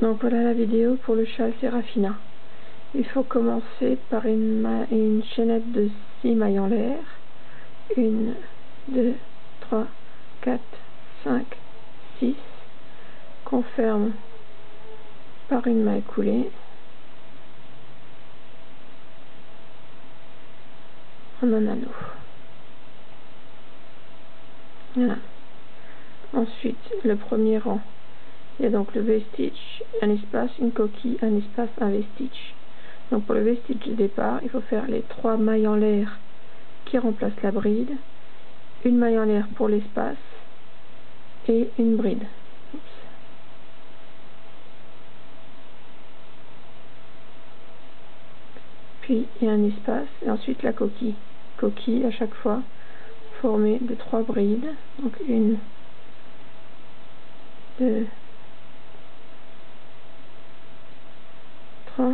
Donc voilà la vidéo pour le châle Sérafina. Il faut commencer par une chaînette de 6 mailles en l'air. 1, 2, 3, 4, 5, 6. Qu'on ferme par une maille coulée. En un anneau. Voilà. Ensuite, le premier rang. Il y a donc le V-stitch, un espace, une coquille, un espace, un V-stitch. Donc pour le V-stitch de départ, il faut faire les 3 mailles en l'air qui remplacent la bride, une maille en l'air pour l'espace et une bride. Oups. Puis il y a un espace et ensuite la coquille. Coquille à chaque fois formée de 3 brides. Donc 1, 2, 3,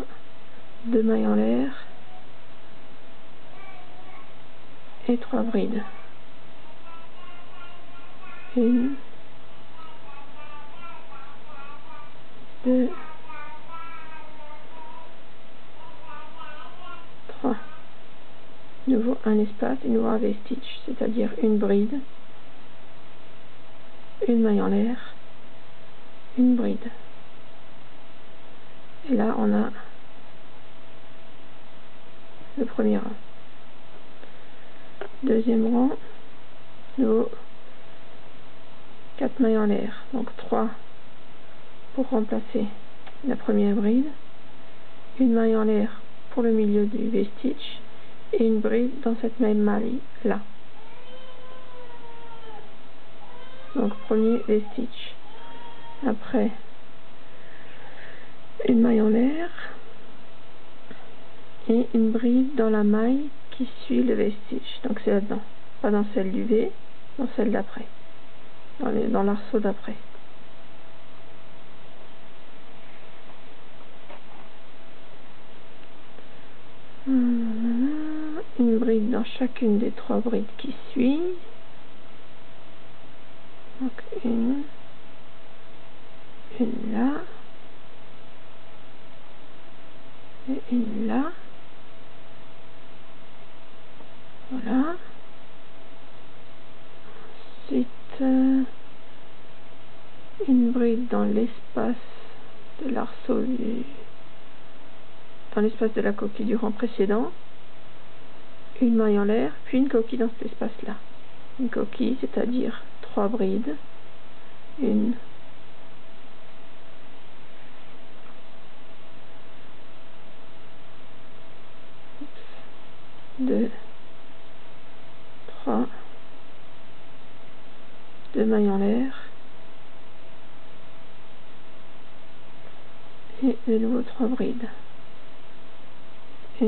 2 mailles en l'air et 3 brides. 1, 2, 3. De nouveau un espace et nouveau un V-stitch, c'est-à-dire une bride, une maille en l'air, une bride. Et là on a le premier rang. Deuxième rang, nouveau 4 mailles en l'air, donc 3 pour remplacer la première bride, une maille en l'air pour le milieu du V-stitch et une bride dans cette même maille là. Donc premier V-stitch, après une maille en l'air et une bride dans la maille qui suit le V-stitch, donc c'est là-dedans, pas dans celle du V, dans celle d'après, dans l'arceau d'après. Une bride dans chacune des 3 brides qui suit. Donc une là et une là. Voilà. Ensuite une bride dans l'espace de l'arceau dans l'espace de la coquille du rang précédent, une maille en l'air, puis une coquille dans cet espace-là. Une coquille, c'est-à-dire 3 brides, 1, 2, 3, 2 mailles en l'air, et de nouveau 3 brides. 1,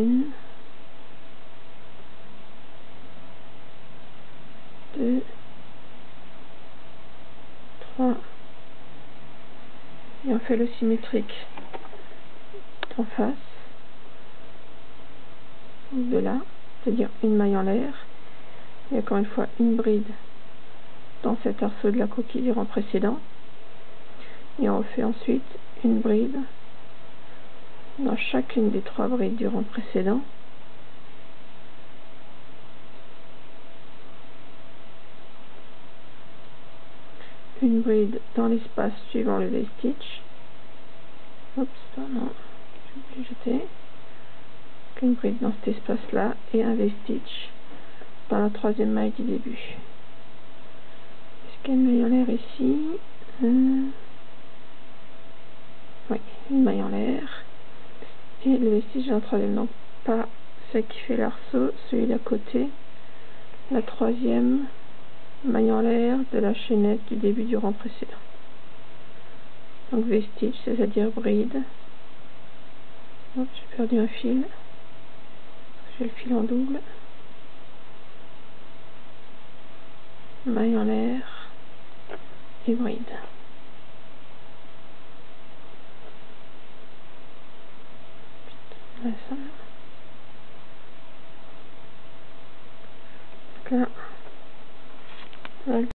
2, 3, et on fait le symétrique en face, de là, c'est-à-dire une maille en l'air, et encore une fois une bride dans cet arceau de la coquille du rang précédent, et on fait ensuite une bride dans chacune des 3 brides du rang précédent, une bride dans l'espace suivant le V-stitch, oups, pardon, j'ai oublié de jeter, une bride dans cet espace là et un V-stitch dans la 3e maille du début. Est-ce qu'il y a une maille en l'air ici? Oui, une maille en l'air et le V-stitch dans la 3e, donc pas celle qui fait l'arceau, celui d'à côté, la 3e maille en l'air de la chaînette du début du rang précédent. Donc V-stitch, c'est-à-dire bride. Hop, j'ai perdu un fil. J'ai le fil en double. Maille en l'air et bride.